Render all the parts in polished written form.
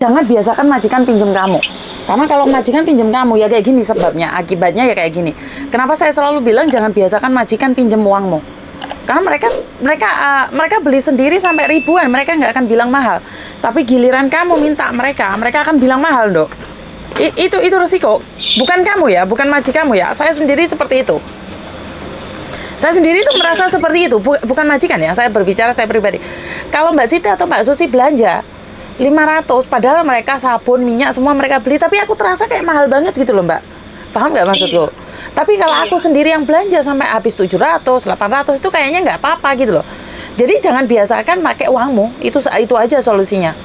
Jangan biasakan majikan pinjam kamu. Karena kalau majikan pinjam kamu ya kayak gini sebabnya, akibatnya ya kayak gini. Kenapa saya selalu bilang jangan biasakan majikan pinjam uangmu? Karena mereka beli sendiri sampai ribuan, mereka nggak akan bilang mahal. Tapi giliran kamu minta mereka akan bilang mahal, Dok. Itu resiko. Bukan kamu ya, bukan majikanmu ya. Saya sendiri seperti itu. Saya sendiri tuh merasa seperti itu, bukan majikan ya. Saya berbicara saya pribadi. Kalau Mbak Siti atau Mbak Susi belanja 500, padahal mereka sabun, minyak semua mereka beli, tapi aku terasa kayak mahal banget gitu loh, Mbak. Paham nggak maksudku? Tapi kalau aku sendiri yang belanja sampai habis 700, 800 itu kayaknya nggak apa-apa gitu loh. Jadi jangan biasakan pakai uangmu, itu aja solusinya.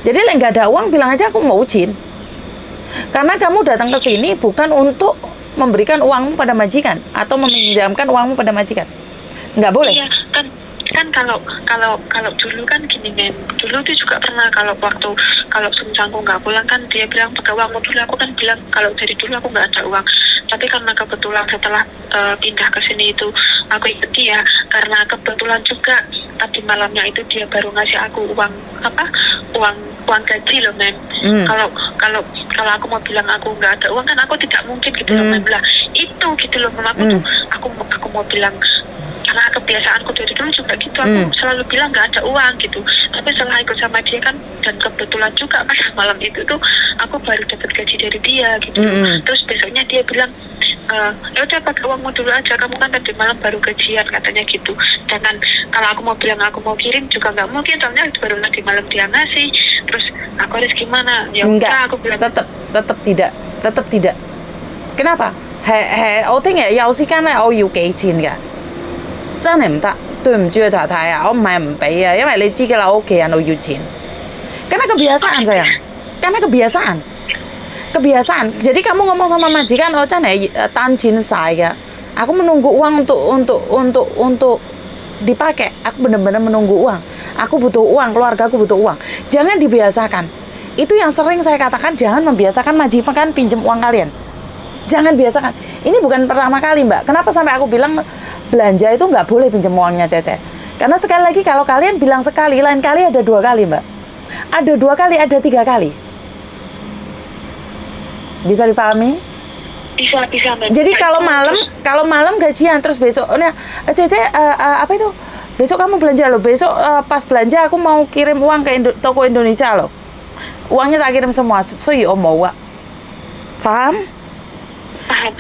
Jadi nggak ada uang bilang aja aku mau izin. Karena kamu datang ke sini bukan untuk memberikan uangmu pada majikan atau meminjamkan uangmu pada majikan. Nggak boleh. Iya, kan kalau dulu kan gini men, dulu tuh juga pernah kalau semisal aku nggak pulang kan dia bilang pakai uangmu dulu, aku kan bilang kalau dari dulu aku nggak ada uang, tapi karena kebetulan setelah pindah ke sini itu aku ikut dia, karena kebetulan juga tadi malamnya itu dia baru ngasih aku uang gaji loh men. Kalau aku mau bilang aku nggak ada uang kan aku tidak mungkin gitu loh men, lah itu gitu loh mem, aku mau bilang karena kebiasaanku dari dulu juga gitu, aku selalu bilang nggak ada uang gitu. Tapi setelah ikut sama dia kan, dan kebetulan juga pas malam itu tuh aku baru dapat gaji dari dia gitu. Terus besoknya dia bilang ya udah pakai uangmu dulu aja, kamu kan tadi malam baru gajian katanya gitu. Dan kalau aku mau bilang aku mau kirim juga nggak mungkin, soalnya baru tadi malam dia ngasih. Terus aku harus gimana? Ya udah aku bilang tetap tidak. Kenapa? 我聽日有時間咧，我要幾錢㗎？真係唔得，對唔住啊太太啊，我唔係唔俾啊，因為你知㗎啦，我屋企人都要錢。Karena kebiasaan sayang, karena kebiasaan. Jadi kamu ngomong sama majikan, oh Chan tanjin saya, aku menunggu uang untuk dipakai. Aku benar-benar menunggu uang. Aku butuh uang, keluargaku butuh uang. Jangan dibiasakan. Itu yang sering saya katakan, jangan membiasakan majikan pinjam uang kalian. Jangan biasakan. Ini bukan pertama kali, Mbak. Kenapa sampai aku bilang belanja itu nggak boleh pinjam uangnya, Cece? Karena sekali lagi kalau kalian bilang sekali, lain kali ada 2 kali, Mbak. Ada 2 kali, ada 3 kali. Bisa dipahami? Bisa. Jadi kalau malam gajian terus besok, Cece apa itu? Besok kamu belanja loh. Besok pas belanja aku mau kirim uang ke toko Indonesia loh. Uangnya tak kirim semua. Suyi mau gak? Paham? Paham.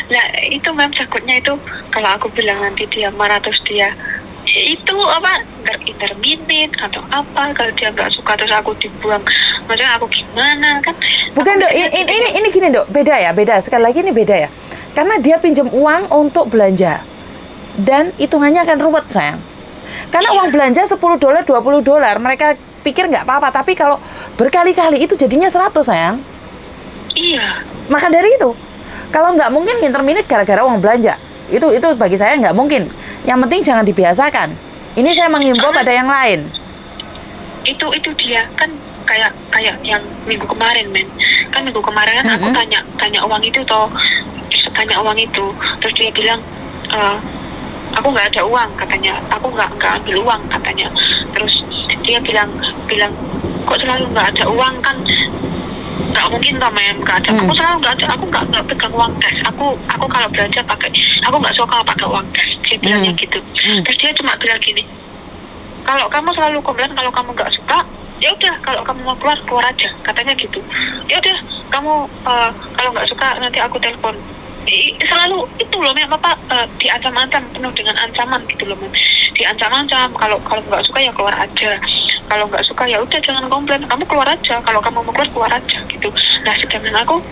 Nah itu mem takutnya itu kalau aku bilang nanti dia marah terus dia itu interminate atau apa, kalau dia nggak suka terus aku dibuang, maksudnya aku gimana kan? Bukan Dok, ini gini Dok, beda sekali lagi ini beda ya, karena dia pinjam uang untuk belanja dan hitungannya akan ruwet sayang, karena uang belanja $10 $20 mereka pikir nggak apa-apa, tapi kalau berkali-kali itu jadinya 100 sayang. Iya. Maka dari itu kalau nggak mungkin interminate gara-gara uang belanja. Itu bagi saya nggak mungkin. Yang penting jangan dibiasakan. Ini saya menghimbau pada yang lain. Itu dia kan kayak yang minggu kemarin men. Kan minggu kemarin kan aku tanya uang itu terus dia bilang aku nggak ada uang katanya. Aku nggak ambil uang katanya. Terus dia bilang kok selalu nggak ada uang kan? Nggak mungkin toh men, nggak ada. Aku selalu nggak ada, aku nggak pegang uang cash. Aku kalau belanja aku nggak suka pakai uang cash. Dia bilangnya gitu. Terus dia cuma bilang gini, kalau kamu selalu komplain kalau kamu nggak suka, ya udah kalau kamu mau keluar aja, katanya gitu. Ya udah kamu kalau nggak suka nanti aku telepon. Selalu itu loh men, diancam-ancam, penuh dengan ancaman gitu loh men. Diancam-ancam kalau nggak suka ya keluar aja. Kalau nggak suka ya udah jangan komplain, kamu keluar aja. Kalau kamu mau keluar aja gitu. Nah sedangkan aku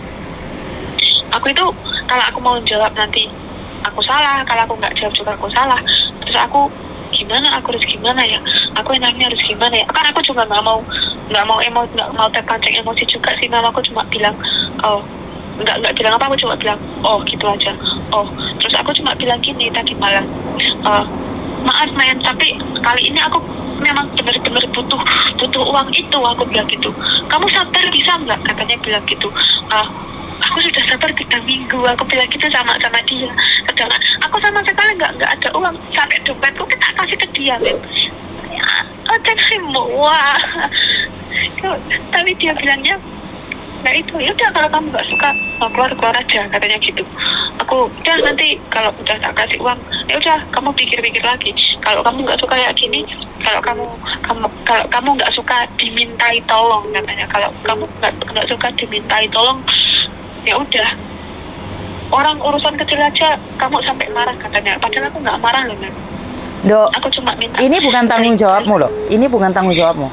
itu kalau aku mau jawab nanti aku salah, kalau aku nggak jawab juga aku salah. Terus aku harus gimana ya? Aku enaknya harus gimana ya? Kan aku juga nggak mau terpancing emosi juga sih. Mama aku cuma bilang nggak bilang apa, aku cuma bilang oh gitu aja. Terus aku cuma bilang gini tadi malam, maaf men, tapi kali ini aku memang benar-benar butuh uang itu, aku bilang gitu. Kamu sabar bisa nggak, katanya bilang gitu. Aku sudah sabar 3 minggu, aku bilang gitu sama dia. Sedangkan aku sama sekali nggak ada uang, sampai dompetku kita kasih ke dia men. Wah Tapi dia bilangnya, nah itu ya udah kalau kamu nggak suka mau keluar aja katanya gitu. Aku udah nanti kalau udah tak kasih uang ya udah kamu pikir-pikir lagi. Kalau kamu nggak suka kayak gini, kalau kamu nggak suka dimintai tolong katanya, kalau kamu nggak suka dimintai tolong ya udah, orang urusan kecil aja kamu sampai marah katanya. Padahal aku nggak marah loh, Mem. Dok, Aku cuma minta. ini bukan tanggung jawabmu loh. Ini bukan tanggung jawabmu.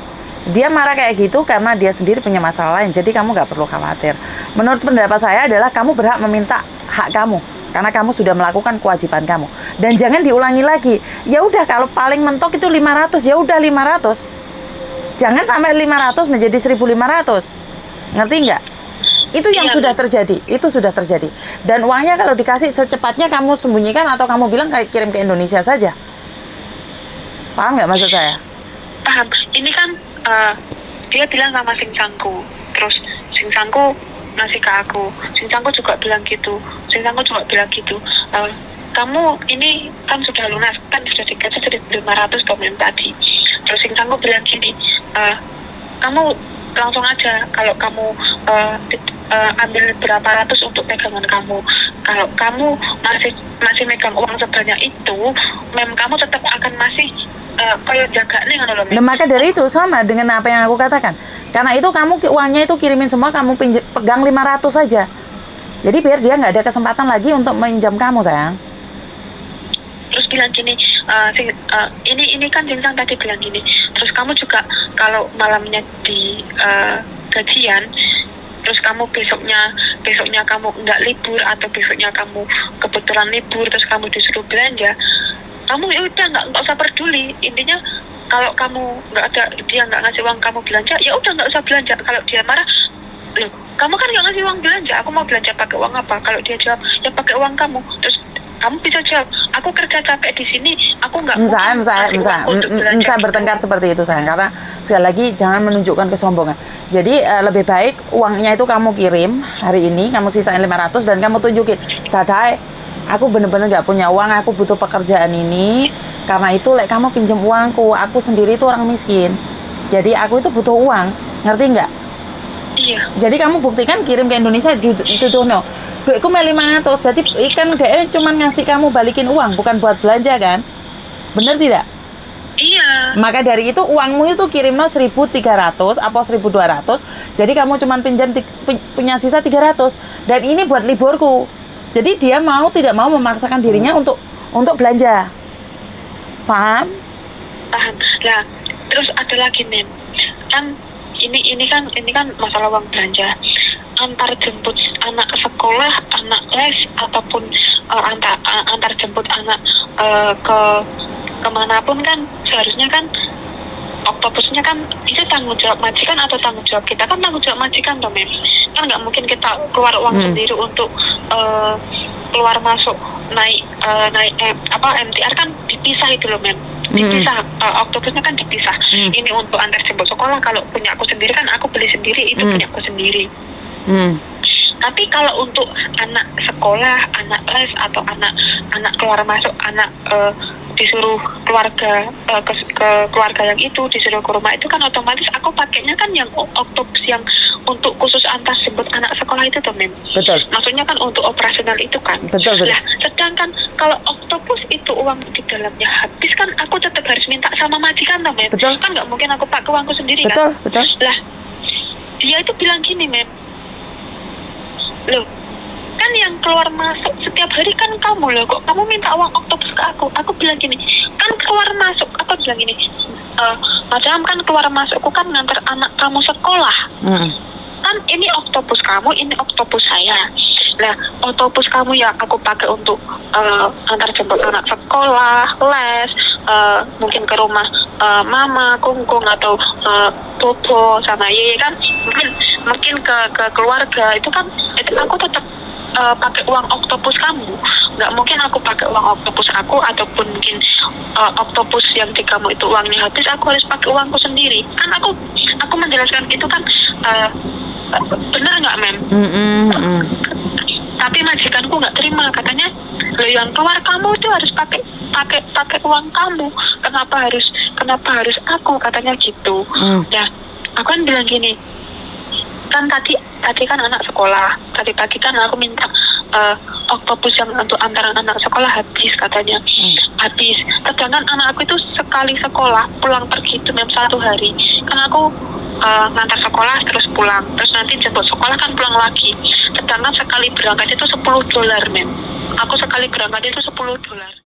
Dia marah kayak gitu karena dia sendiri punya masalah lain. Jadi kamu nggak perlu khawatir. Menurut pendapat saya adalah kamu berhak meminta hak kamu. Karena kamu sudah melakukan kewajiban kamu. Dan jangan diulangi lagi. Ya udah kalau paling mentok itu 500, ya udah 500. Jangan sampai 500 menjadi 1.500. Ngerti nggak? Itu yang sudah terjadi. Itu sudah terjadi. Dan uangnya kalau dikasih secepatnya kamu sembunyikan atau kamu bilang kayak kirim ke Indonesia saja. Paham nggak maksud saya? Paham. Ini kan dia bilang sama Singsangku, terus Singsangku ngasih ke aku. Singsangku juga bilang gitu. Kamu ini kan sudah lunas, kan sudah dikasih 1.500 komen tadi. Terus Singsangku bilang gini, kamu langsung aja kalau kamu ambil berapa ratus untuk pegangan kamu. Kalau kamu masih megang uang sebanyak itu, kamu tetap akan masih kayak jaga nih kan loh. Nah, maka dari itu sama dengan apa yang aku katakan. Karena itu kamu uangnya itu kirimin semua, kamu pegang 500 saja. Jadi biar dia nggak ada kesempatan lagi untuk meminjam kamu, sayang. Terus bilang gini, ini kan Jinsang tadi bilang gini. Terus kamu juga kalau malamnya di gajian, terus kamu besoknya kamu nggak libur atau besoknya kamu kebetulan libur, terus kamu disuruh belanja, kamu ya udah nggak usah peduli. Intinya kalau kamu dia nggak ngasih uang kamu belanja, ya udah nggak usah belanja. Kalau dia marah, loh kamu kan nggak ngasih uang belanja, aku mau belanja pakai uang apa? Kalau dia jawab ya pakai uang kamu, terus kamu bisa jawab, aku kerja capek di sini, aku nggak bisa bertengkar seperti itu, sayang. Karena sekali lagi jangan menunjukkan kesombongan. Jadi lebih baik uangnya itu kamu kirim hari ini, kamu sisain 500 dan kamu tunjukin, Tatai, aku bener-bener gak punya uang, aku butuh pekerjaan ini. Karena itu kamu pinjam uangku, aku sendiri itu orang miskin. Jadi aku itu butuh uang, ngerti nggak? Iya. Jadi kamu buktikan kirim ke Indonesia duitku 500. Jadi ikan DE cuma ngasih kamu balikin uang, bukan buat belanja kan? Bener tidak? Iya. Maka dari itu uangmu itu kirim 1.300 atau 1.200. Jadi kamu cuma punya sisa 300. Dan ini buat liburku. Jadi dia tidak mau memaksakan dirinya untuk belanja. Paham? Paham. Nah, terus ada lagi, Mem. Kan ini kan masalah uang belanja. Antar jemput anak ke sekolah, anak les ataupun antar jemput anak ke kemanapun kan seharusnya kan oktopusnya kan itu tanggung jawab majikan atau tanggung jawab kita? Kan tanggung jawab majikan toh, Mem. Kan nggak mungkin kita keluar uang sendiri untuk keluar masuk naik MTR kan dipisah itu loh, Mem. Dipisah, oktopusnya kan dipisah. Ini untuk antar jemput sekolah, kalau punya aku sendiri kan aku beli sendiri, itu punya aku sendiri. Tapi kalau untuk anak sekolah, anak les atau anak keluar masuk, anak disuruh keluarga ke keluarga yang itu disuruh ke rumah, itu kan otomatis aku pakainya kan yang oktopus yang untuk khusus antar jemput anak sekolah itu tuh, Mem. Betul. Maksudnya kan untuk operasional itu kan. Betul. Nah, sedangkan kalau oktopus itu uang di dalamnya habis kan aku tetap harus minta sama majikan tuh, Mem. Betul. Kan nggak mungkin aku pakai uangku sendiri kan. Betul. Lah, dia itu bilang gini, Mem. Loh, kan yang keluar masuk setiap hari kan kamu loh, kok kamu minta uang oktopus ke aku? Aku bilang gini, kan keluar masuk, aku bilang gini, madam kan keluar masukku kan ngantar anak kamu sekolah. Kan ini oktopus kamu, ini oktopus saya. Nah, oktopus kamu ya aku pakai untuk antar jemput anak sekolah, les, mungkin ke rumah mama, kungkung atau bobo sama yeye kan, mungkin ke keluarga itu kan, itu aku tetap pakai uang oktopus kamu. Nggak mungkin aku pakai uang oktopus aku ataupun mungkin oktopus yang di kamu itu uangnya habis, aku harus pakai uangku sendiri. Kan aku menjelaskan gitu kan, benar nggak, Mem? Tapi majikanku nggak terima, katanya lo yang keluar kamu itu harus pakai uang kamu. Kenapa harus aku, katanya gitu. Ya Aku kan bilang gini, kan tadi kan anak sekolah, tadi pagi kan aku minta oktopus yang untuk antara anak sekolah habis katanya. Habis, sedangkan anak aku itu sekali sekolah pulang pergi itu memang 1 hari, kan aku ngantar sekolah terus pulang, terus nanti jemput sekolah kan pulang lagi, sedangkan sekali berangkat itu $10 mem, aku sekali berangkat itu $10.